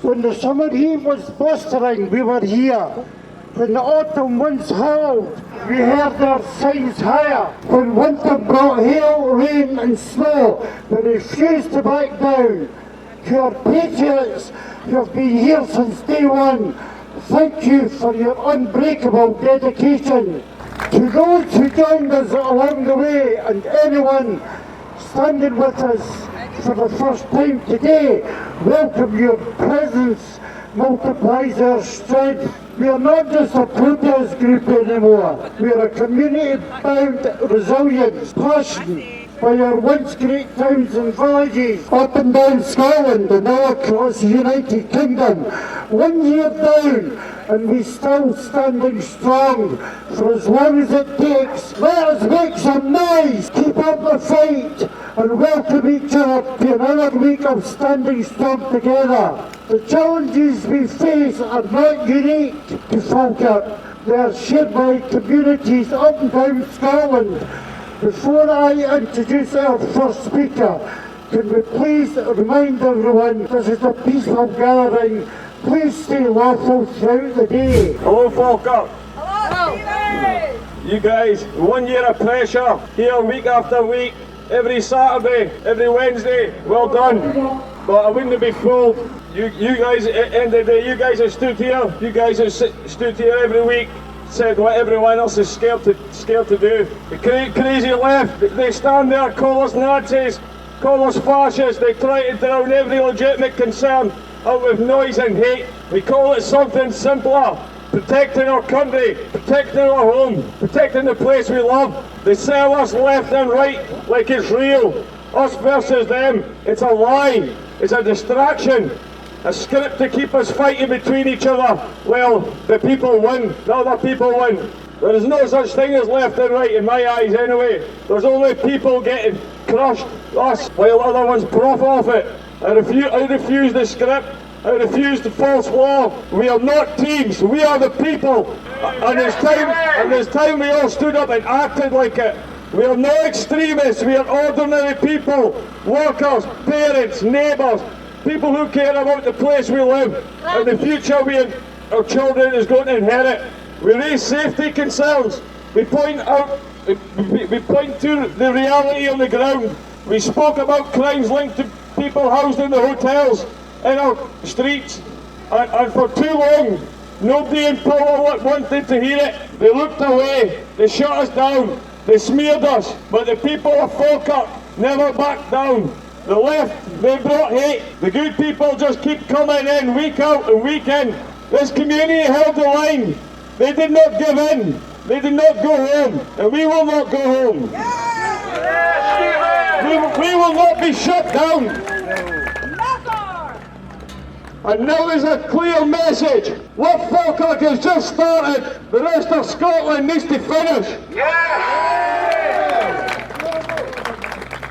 When the summer heat was blistering, we were here. When the autumn winds howled, we heard their signs higher. When winter brought hail, rain and snow, we refused to back down. To our patriots who have been here since day one, thank you for your unbreakable dedication. To those who joined us along the way and anyone standing with us for the first time today, welcome. Your presence multiplies our strength. We are not just a protest group anymore. We are a community-bound resilience, passion by our once great towns and villages up and down Scotland and all across the United Kingdom. 1 year down and we still standing strong for as long as it takes. Let us make some noise, keep up the fight and welcome each other to another week of standing strong together. The challenges we face are not unique to Falkirk. They are shared by communities up and down Scotland. Before I introduce our first speaker, can we please remind everyone this is a peaceful gathering. Please stay lawful throughout the day. Hello, Falkirk. Hello, Stevie! You guys, 1 year of pressure, here week after week, every Saturday, every Wednesday, well done. But I wouldn't be fooled. You guys, at the end of the day, you guys have stood here, you guys have stood here every week, said what everyone else is scared to do. The crazy left, they stand there, call us Nazis, call us fascists, they try to drown every legitimate concern out with noise and hate. We call it something simpler. Protecting our country, protecting our home, protecting the place we love. They sell us left and right like it's real. Us versus them, it's a lie, it's a distraction. A script to keep us fighting between each other. Well, the people win, the other people win. There is no such thing as left and right in my eyes anyway. There's only people getting crushed, us, while other ones profit off it. I refuse the script. I refuse the false law. We are not teams, we are the people. And it's time we all stood up and acted like it. We are no extremists, we are ordinary people, workers, parents, neighbours, people who care about the place we live and the future our children is going to inherit. We raise safety concerns. We point to the reality on the ground. We spoke about crimes linked to people housed in the hotels, in our streets, and for too long, nobody in power wanted to hear it. They looked away, they shut us down, they smeared us, but the people of Falkirk never backed down. The left, they brought hate. The good people just keep coming in week out and week in. This community held the line. They did not give in. They did not go home, and we will not go home. We will not be shut down. And now is a clear message. What Falkirk has just started, the rest of Scotland needs to finish.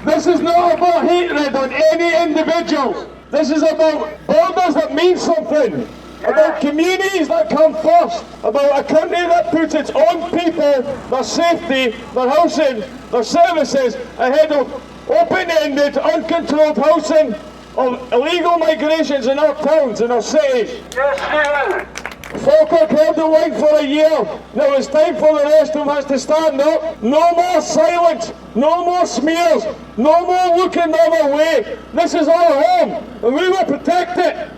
This is not about hatred on any individual. This is about borders that mean something. About communities that come first. About a country that puts its own people, their safety, their housing, their services ahead of open-ended, uncontrolled housing, of illegal migrations in our towns, in our cities. Falkirk held the line for a year. Now it's time for the rest of us to stand up. No more silence, no more smears, no more looking the other way. This is our home, and we will protect it.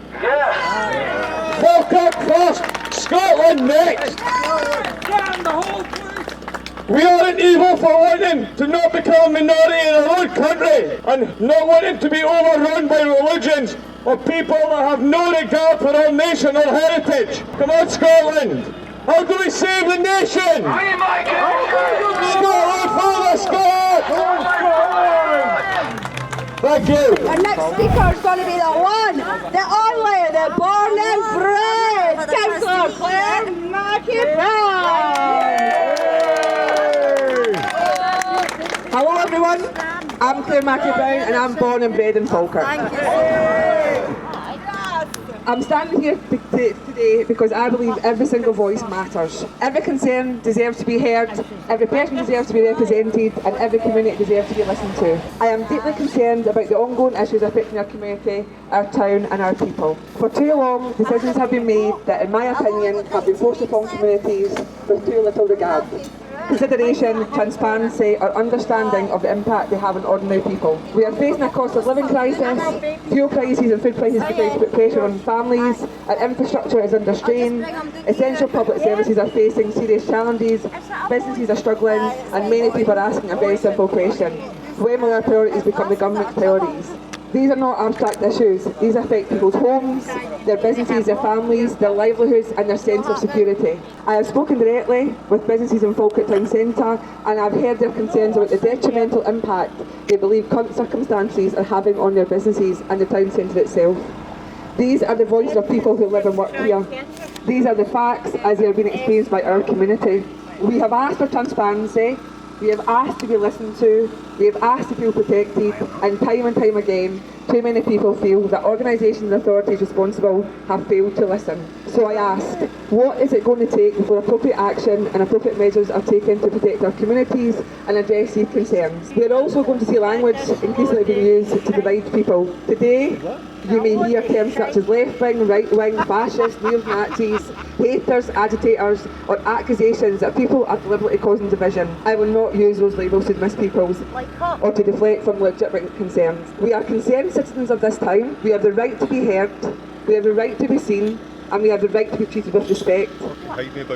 Falkirk first, Scotland next. We aren't evil for wanting to not become a minority in our own country and not wanting to be overrun by religions or people that have no regard for our nation or heritage. Come on, Scotland! How do we save the nation? Scotland for the Scotland! Thank you. Our next speaker is going to be the one, the only, the born and bred, Councillor Claire McIntyre. Hello everyone, I'm Claire Mackie Brown and I'm born and bred in Falkirk. Thank you. I'm standing here today because I believe every single voice matters. Every concern deserves to be heard, every person deserves to be represented, and every community deserves to be listened to. I am deeply concerned about the ongoing issues affecting our community, our town and our people. For too long, decisions have been made that, in my opinion, have been forced upon communities with too little regard, consideration, transparency or understanding of the impact they have on ordinary people. We are facing a cost of living crisis, fuel crises and food prices continue to put pressure on families, our infrastructure is under strain, essential public services are facing serious challenges, businesses are struggling and many people are asking a very simple question: when will our priorities become the government's priorities? These are not abstract issues. These affect people's homes, their businesses, their families, their livelihoods and their sense of security. I have spoken directly with businesses in Falkirk Town Centre and I've heard their concerns about the detrimental impact they believe current circumstances are having on their businesses and the town centre itself. These are the voices of people who live and work here. These are the facts as they are being experienced by our community. We have asked for transparency. We have asked to be listened to, we have asked to feel protected, and time again, too many people feel that organisations and authorities responsible have failed to listen. So I ask, what is it going to take before appropriate action and appropriate measures are taken to protect our communities and address these concerns? We are also going to see language increasingly being used to divide people. Today, you may hear terms such as left-wing, right-wing, fascists, neo-Nazis, haters, agitators, or accusations that people are deliberately causing division. I will not use those labels to dismiss people's or to deflect from legitimate concerns. We are concerned citizens of this time. We have the right to be heard, we have the right to be seen, and we have the right to be treated with respect.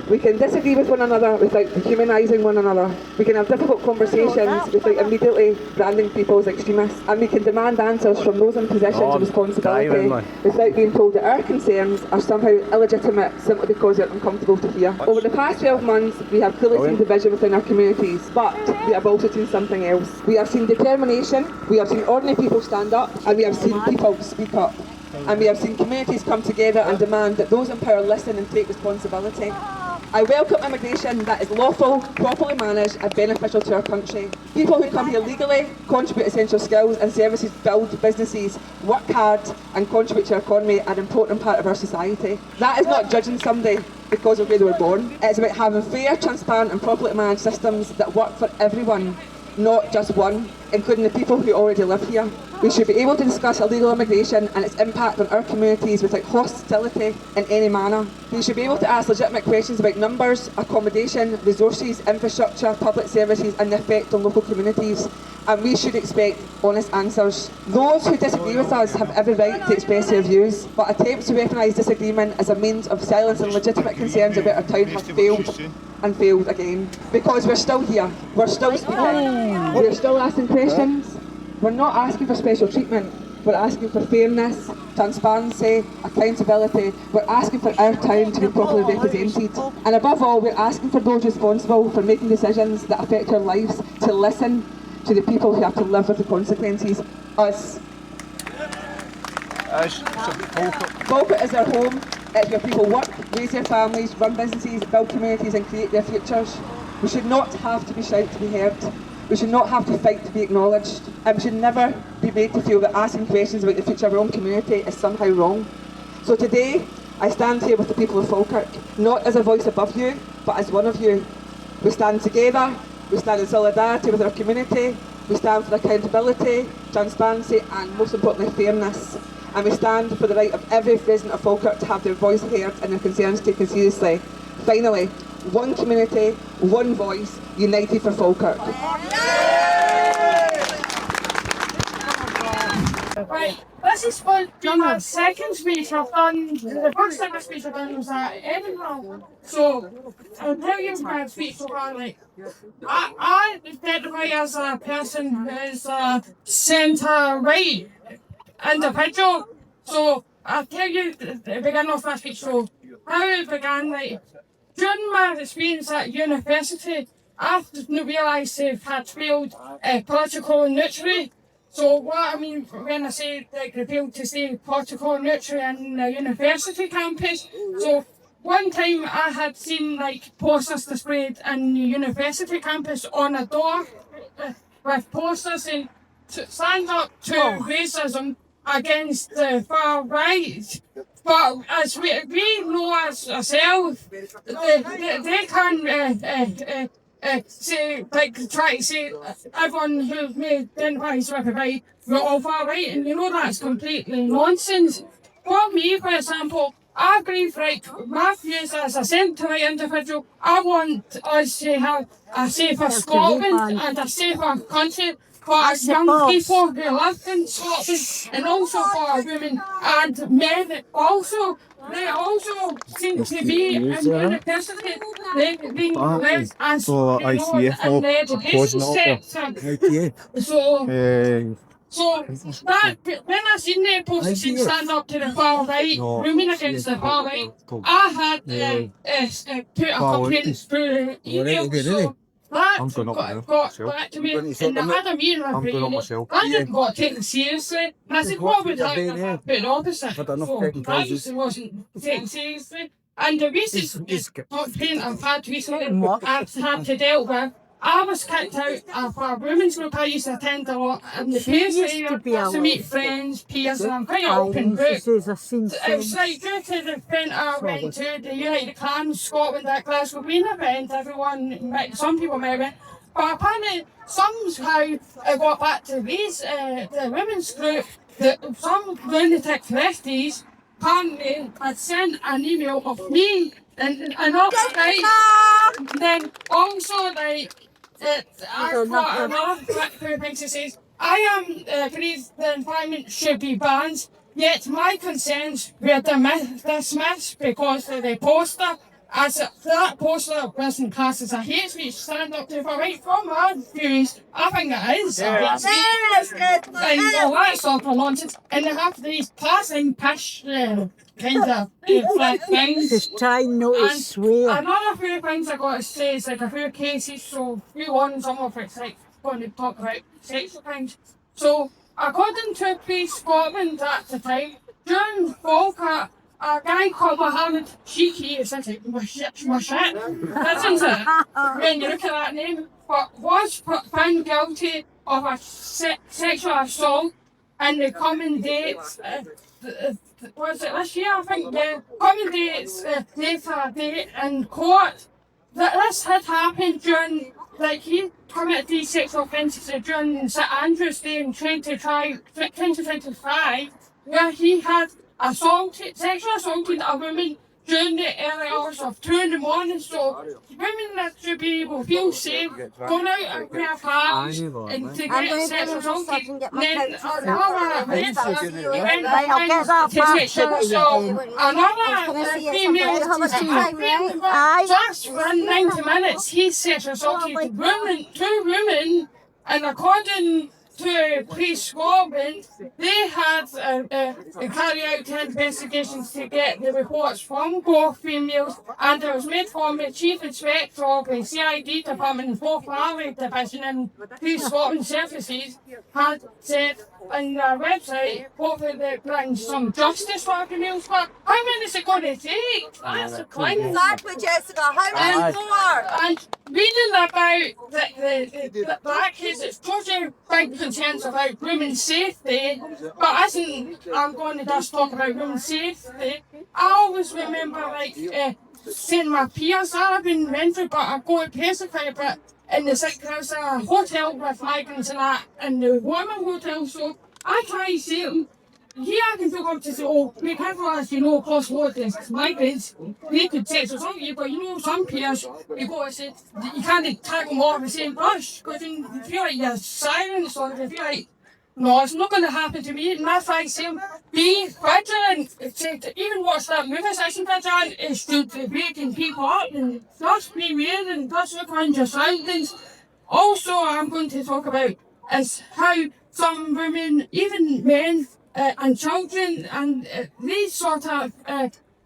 We can disagree with one another without dehumanising one another. We can have difficult conversations without immediately branding people as extremists. And we can demand answers from those in positions of responsibility without being told that our concerns are somehow illegitimate simply because they're uncomfortable to hear. Over the past 12 months, we have clearly seen division within our communities, but we have also seen something else. We have seen determination, we have seen ordinary people stand up, and we have seen people speak up. And we have seen communities come together and demand that those in power listen and take responsibility. I welcome immigration that is lawful, properly managed and beneficial to our country. People who come here legally contribute essential skills and services, build businesses, work hard and contribute to our economy, an important part of our society. That is not judging somebody because of where they were born. It's about having fair, transparent and properly managed systems that work for everyone, not just one, including the people who already live here. We should be able to discuss illegal immigration and its impact on our communities without hostility in any manner. We should be able to ask legitimate questions about numbers, accommodation, resources, infrastructure, public services and the effect on local communities. And we should expect honest answers. Those who disagree with us have every right to express their views, but attempts to weaponise disagreement as a means of silencing legitimate concerns about our town have failed and failed again. Because we're still here, we're still speaking, we're still asking questions. We're not asking for special treatment, we're asking for fairness, transparency, accountability. We're asking for our town to be properly represented. And above all, we're asking for those responsible for making decisions that affect our lives to listen to the people who have to live with the consequences, us. Falkirk is our home. It's where people work, raise their families, run businesses, build communities and create their futures. We should not have to be shout to be heard. We should not have to fight to be acknowledged. And we should never be made to feel that asking questions about the future of our own community is somehow wrong. So today, I stand here with the people of Falkirk, not as a voice above you, but as one of you. We stand together, we stand in solidarity with our community, we stand for accountability, transparency and most importantly fairness. And we stand for the right of every resident of Falkirk to have their voice heard and their concerns taken seriously. Finally, one community, one voice, united for Falkirk. Right, this is for my second speech I've done. The first ever speech I've done was at Edinburgh. So, I'll tell you my speech so far. Like, I identify as a person who is a centre-right individual. So, I'll tell you the beginning of my speech. So, how it began, like, during my experience at university, I realised I've had failed political neutrality. So what I mean when I say like they failed to stay political neutrality in the university campus, so one time I had seen like posters displayed in the university campus on a door with posters saying stand up to racism, against the far right. But as we know as ourselves, they can say, like, try to say everyone who may identify as with the right, we're all far right, and you know that's completely nonsense. For me, for example, I believe, right, my views as a centre-right individual, I want us to have a safer Scotland and a safer country for our young people who live in Scotland, and also for our women and men. Also, they also seem to be in university. They've been less as in the education sector. So that when I seen the opposition stand up to the far right, women against the far right, I had put a complaint through email. So that got back to me, and I had a meeting with Brittany. I didn't got taken seriously. And I said, what would happen if I put the opposite? So that wasn't taken seriously. And the recent complaint I've had recently, I've had to deal with, I was kicked out of a women's group I used to attend a lot in the Pearce area to meet friends, peers, and I'm quite an open book. It was like due to the event I went to, the United Clan Scotland at Glasgow Green event, some people may have went, but apparently somehow it got back to these, the women's group, that some lunatic lefties apparently had sent an email of me and all right. Then also like I've got another thing to say. I believe the environment should be banned, yet my concerns were dismissed because of the poster. As that poster wasn't classed as a hate speech, stand up to the right from my views. I think it is. And all that sort of nonsense. And they have these passing pish kind of things. Just trying not to swear. Another few things I got to say is like a few cases, so few ones, some of it's like going to talk about sexual crimes. So according to Police Scotland at the time, during Falkirk, a guy called Mohammed Sheikhi, it's like Mashak, that's it, when you look at that name, but was found guilty of a sexual assault and the common dates, was it this year I think, the common dates later date in court. That this had happened during, like he committed these sexual offences during St Andrew's Day in 2025, where he had sexually assaulted a woman during the early hours of 2 in the morning. So women that should be able to feel safe, going out and wear hats and to get sexually assaulted. Then another female just in 90 minutes he sexually assaulted two women, and according to Police Scotland, they had carried out 10 investigations to get the reports from both females, and it was made from the Chief Inspector of the CID Department in Forth Valley Division and Police Scotland Services had said on their website, hopefully they bring some justice for females. But how many is it going to take? That's a claim. Exactly, Jessica. How many more? And reading about that case, it's totally big concerns about women's safety, but I'm going to just talk about women's safety. I always remember seeing my peers. I've been rented, but I go to Pacer quite a bit. In the there's a hotel with migrants and that, and the women hotel, so I try to say to them, here I can feel up to say, oh, be careful as you know, across waters, migrants, they could text us on you, but you know, some peers, you go and say, you can't tag them all in the same brush, because then you feel like you're silenced, or you feel like, no, it's not going to happen to me. And that's why I say, be vigilant. Even watch that movie section vigilant is to waking people up and just be weird and just look around your surroundings. Also, I'm going to talk about is how some women, even men and children, and these sort of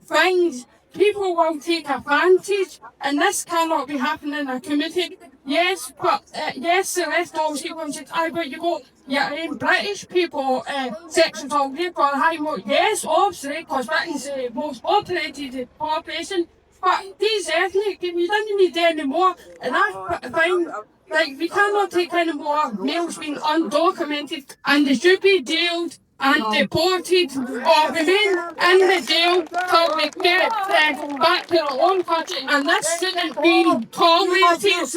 things, people will take advantage, and this cannot be happening in a community. Yes, but yes, the rest of people will say, but you go, yeah, in British people, section talk, they've got a high more. Yes, obviously, because Britain's the most populated population, but these ethnic, we don't need any more, and I find, like, we cannot take any more males being undocumented, and they should be jailed and deported or remain in the jail till we get back to our own country, and this shouldn't be tolerated.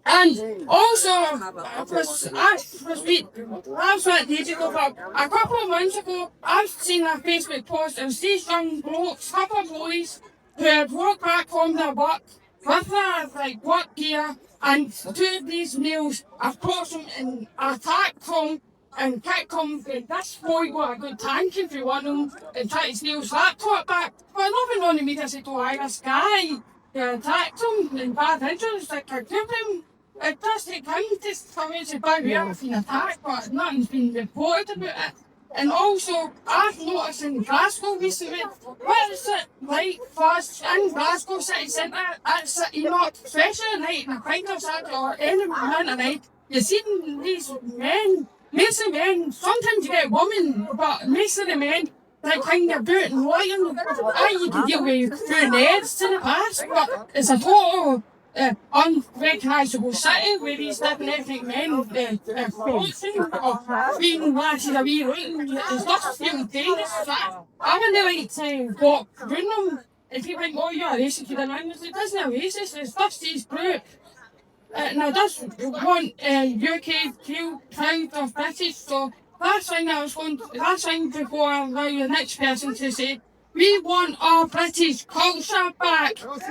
And also, I was at the ago, but a couple of months ago, I've seen a Facebook post of these young blokes, couple of boys, who had walked back from their work with their work gear, and two of these males approached them and attacked them and kicked him. This boy got a good tank if you want him and tried to steal his laptop back. But nothing on the media said, oh, this guy attacked him in bad interest. Like, I give him. It does take time to come in to buy me up been attacked, but nothing's been reported about it. And also, I've noticed in Glasgow recently, what is it like for us in Glasgow city centre, especially at night, in a kind of Saturday or any moment at night, you see these men, most of the men, sometimes you get women, but most of the men, like kind of about and lying. You can deal with through heads to the past, but it's a total unrecognisable city where these different ethnic men floating or being lashes a wee room. It's just feeling dangerous. I wouldn't like to walk around them and people think, oh, you're a racist, you're a racist. It isn't a racist, it's just these group. And I just want UK to feel proud of British, so last thing before I allow the next person to say, we want our British culture back. Once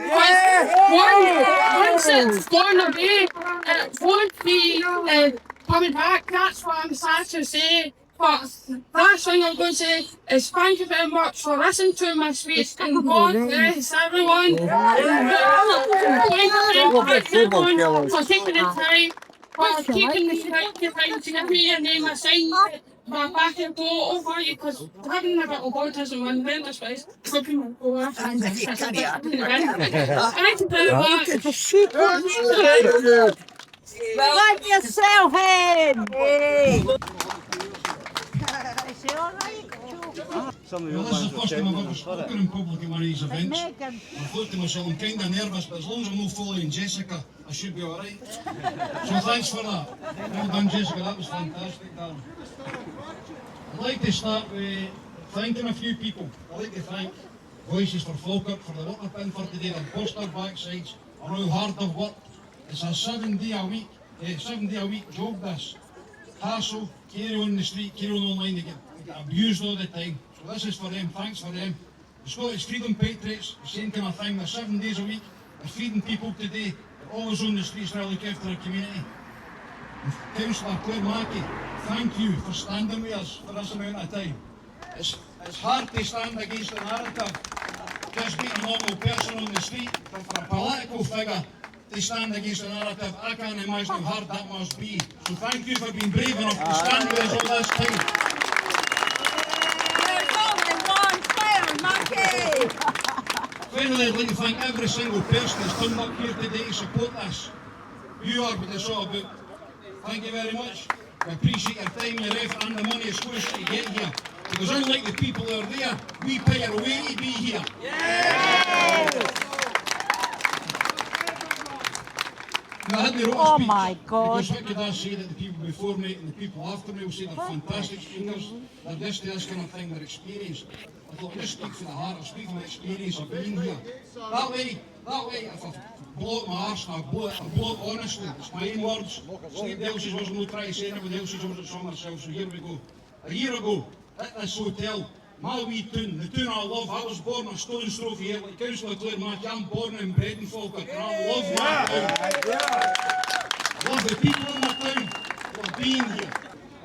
it's gone away, it won't be coming back. That's what I'm sad to say. But last thing I'm going to say is thank you very much for listening to my speech, and God bless everyone. For taking the time, for keeping the time to give me your name assigned. But back and go over you, because having a bit of autism and mental space, looking at go after. Thank you very much. Well, let yourself in! Well, this is the first time I've ever spoken in public at one of these events. I thought to myself, I'm kind of nervous, but as long as I'm not following Jessica, I should be alright. So thanks for that. Well done, Jessica, that was fantastic, darling. I'd like to start with thanking a few people. I'd like to thank Voices for Falkirk for the work they've been for today. They've bust their backsides on how hard they've worked. It's a 7 day a week job, this. Hassle, carry on the street, carry on online, they get abused all the time. So this is for them, thanks for them. The Scottish Freedom Patriots, the same kind of thing, they're 7 days a week, they're feeding people today, they're always on the streets trying to look after their community. And Councillor Claire Mackey, thank you for standing with us for this amount of time. It's hard to stand against the narrative, just being a normal person on the street, but for a political figure to stand against the narrative, I can't imagine how hard that must be. So thank you for being brave enough to stand with us all this time. Finally, I'd like to thank every single person that's turned up here today to support this. You are what it's all about. Thank you very much. I appreciate your time, your effort and the money it's cost to get here. Because unlike the people who are there, we pay our way to be here. Now, I had to wrote a speech, my God. because what could I say that the people before me and the people after me will say they're fantastic speakers, they're just this kind of thing, they're experienced. I thought, just speak from the heart, I'll speak from the experience of being here. That way, if I blow up my arse, I blow it honestly. It's my own words. Somebody else's words, I'm not trying to say anybody else's words, it's on myself, so here we go. A year ago, at this hotel, my wee town, the town I love, I was born a stone's throw here, like Councillor Claire Mackey, I'm born and bred in Falkirk, and I love my town. I love the people in my town, for being here.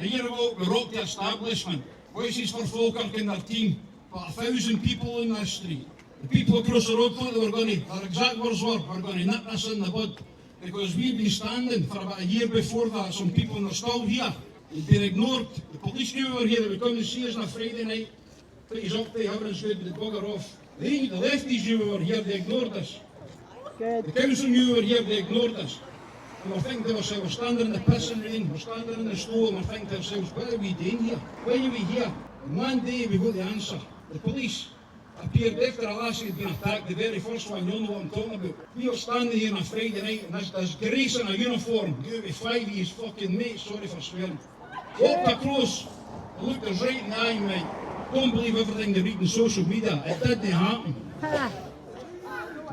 A year ago, we rocked the establishment. Voices for Falkirk and their team. About 1,000 people in this street. The people across the road thought they were going to, their exact words were going to nip this in the bud. Because we've been standing for about a year before that, some people are still here. They've been ignored. The police knew we were here, they would come and see us on a Friday night. Put us up there, everyone's good, they'd bugger off. The lefties knew we were here, they ignored us. The council knew we were here, they ignored us. And we're thinking to ourselves, we're standing in the pissing rain, we're standing in the snow, and we're thinking to ourselves, what are we doing here? Why are we here? And one day we got the answer. The police appeared after a lassie had been attacked, the very first one, you'll know what I'm talking about. We were standing here on a Friday night and this Grace in a uniform, you with 5 of his fucking mates, sorry for swearing, walked across I looked us right in the eye and went, don't believe everything they read on social media. It didn't happen.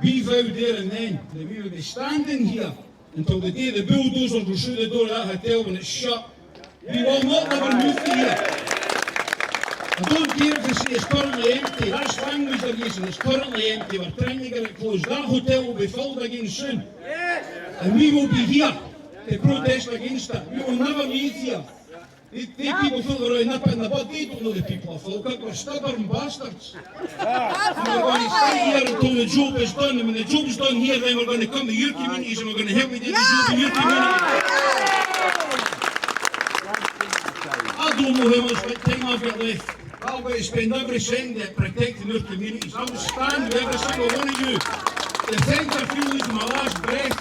We vowed there and then that we would be standing here until the day the bulldozers will shoot the door of that hotel when it's shut. We will not never move to here. I don't care if they say it's currently empty. That's language they're using. It's currently empty. We're trying to get it closed. That hotel will be filled again soon. And we will be here to protest against it. We will never leave here. They people feel they're nip it in the bud. They don't know the people of Falkirk. We're stubborn bastards. And we're going to stay here until the job is done. And when the job's done here, then we're going to come to your communities and we're going to help you do the job in your community. I don't know how much time I've got left. I've got to spend every second at protecting your communities. I will stand with every single one of you. Defend your feelings to my last breath.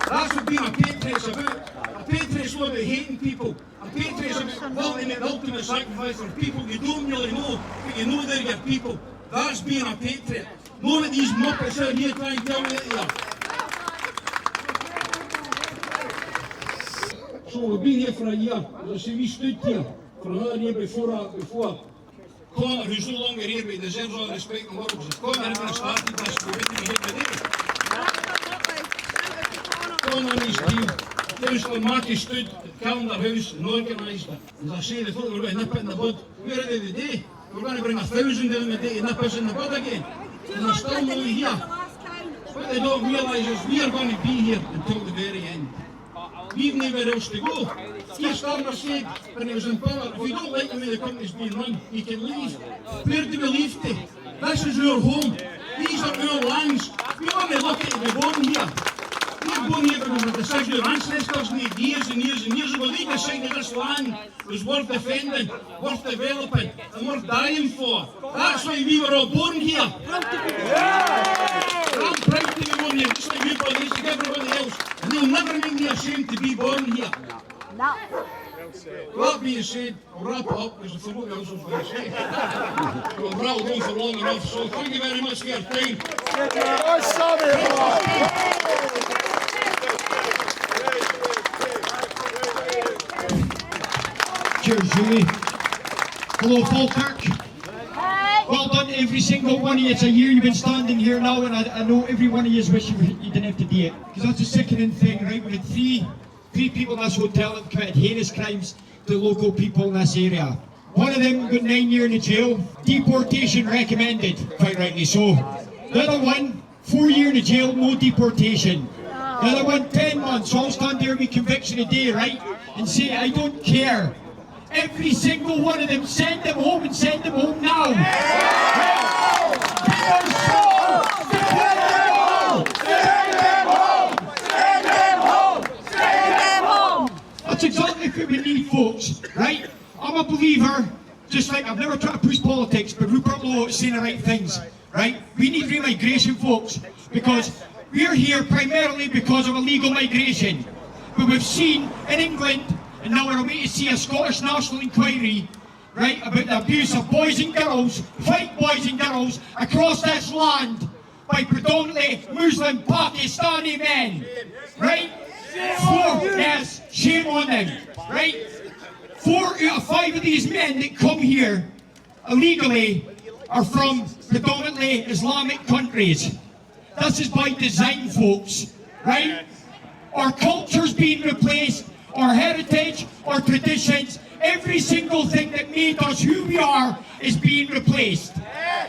That's what being a patriot's about. A patriot's not about hating people. A patriot's about wanting to make the ultimate sacrifice for people you don't really know, but you know they're your people. That's being a patriot. None of these muppets out here trying to tell me that they are. So we've been here for a year. As I say, we stood here for another year before. Connor, who's no longer here, but he deserves all the respect and work. Connor had been started this, we wouldn't be here today. Connor and his team, Councillor Marty stood at Calendar House and organised it. As I say, they thought they were going to nip it in the bud. We're at the end of the day. We're going to bring 1,000 in the day to nip us in the bud again. And they're still not here. What they don't realise is we are going to be here until the very end. We've nowhere else to go. Keir Starmer said when he was in power, if you don't like the way the company's being run, you can leave. Where do we leave to? This is our home. These are our lands. We want to look at it, we're born here. We're born here because of the decision our ancestors made years and years and years ago. They decided this land was worth defending, worth developing, and worth dying for. That's why we were all born here. I'm proud to be born here, just like you boys, like everybody else. And they'll never make me ashamed to be born here. No. Well, that being said, I'll wrap it up because I forgot what else I was going to say. We've rattled on for long enough, so thank you very much for your time. Cheers, Julie. Hello, Falkirk. Well done to every single one of you. It's a year you've been standing here now, and I know every one of you wish you didn't have to do it. Because that's a sickening thing, right? We had three people in this hotel that committed heinous crimes to local people in this area. One of them got 9 years in jail, deportation recommended, quite rightly so. The other one, 4 years in jail, no deportation. The other one, 10 months. So I'll stand there with conviction a day, right? And say, I don't care. Every single one of them, send them home and send them home now. That's exactly what we need, folks, right? I'm a believer, just like I've never tried to push politics, but Rupert Lowe is saying the right things, right? We need remigration, folks, because we're here primarily because of illegal migration. But we've seen in England, and now we're waiting to see a Scottish National Inquiry, right, about the abuse of boys and girls, white boys and girls, across this land by predominantly Muslim Pakistani men, right? Yes, shame on them, right? 4 out of 5 of these men that come here illegally are from predominantly Islamic countries. This is by design, folks, right? Our culture's being replaced, our heritage, our traditions, every single thing that made us who we are is being replaced.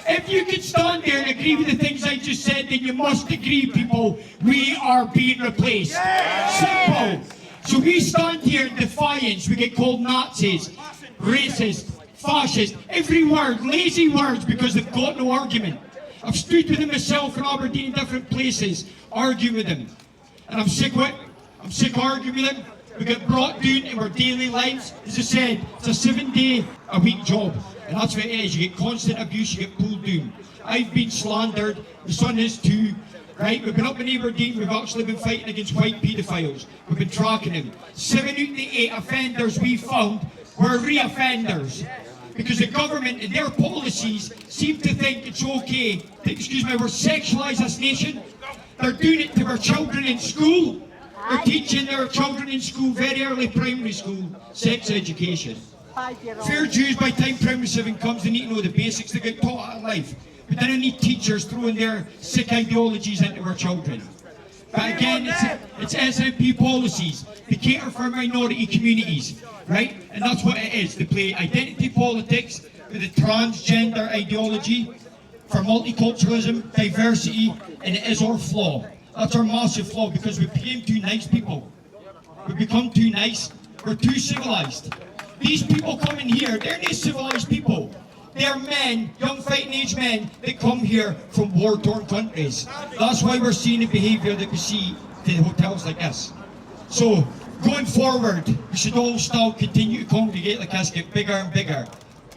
If you can stand there and agree with the things I just said, then you must agree, people, we are being replaced. Simple. So we stand here in defiance. We get called Nazis, racist, fascist, every word, lazy words, because they've got no argument. I've stood with them myself in Aberdeen in different places, arguing with them. And I'm sick of it. I'm sick of arguing with them. We get brought down in our daily lives. As I said, it's a 7-day-a-week job. And that's what it is. You get constant abuse, you get pulled down. I've been slandered. My son is too. Right? We've been up in Aberdeen. We've actually been fighting against white paedophiles. We've been tracking them. 7 out of the 8 offenders we found were re-offenders. Because the government and their policies seem to think it's okay to, we're sexualise this nation. They're doing it to our children in school. They're teaching their children in school, very early primary school, sex education. Fair dues by time primitive incomes, they need to know the basics, they get taught out of life. But then I need teachers throwing their sick ideologies into our children. But again, it's SNP policies. They cater for minority communities, right? And that's what it is. They play identity politics with a transgender ideology for multiculturalism, diversity, and it is our flaw. That's our massive flaw because we became too nice people. We become too nice, we're too civilized. These people coming here, they're not civilized people. They're men, young fighting age men, that come here from war-torn countries. That's why we're seeing the behaviour that we see in hotels like this. So, going forward, we should all still continue to congregate like this, get bigger and bigger.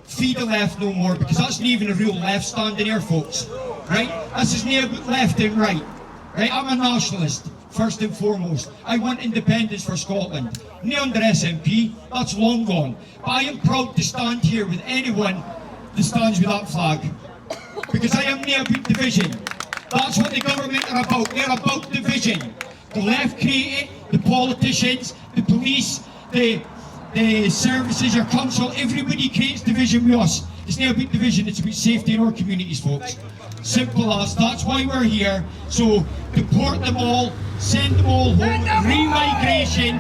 Feed the left no more, because that's not even a real left standing here, folks. Right? This is not about left and right. Right? I'm a nationalist, first and foremost. I want independence for Scotland. Not under SNP, that's long gone. But I am proud to stand here with anyone that stands with that flag. Because I am not about division. That's what the government are about. They're about division. The left create it, the politicians, the police, the services, your council, everybody creates division with us. It's not about division, it's about safety in our communities, folks. Simple as, that's why we're here. So, deport them all, send them all home, re-migration,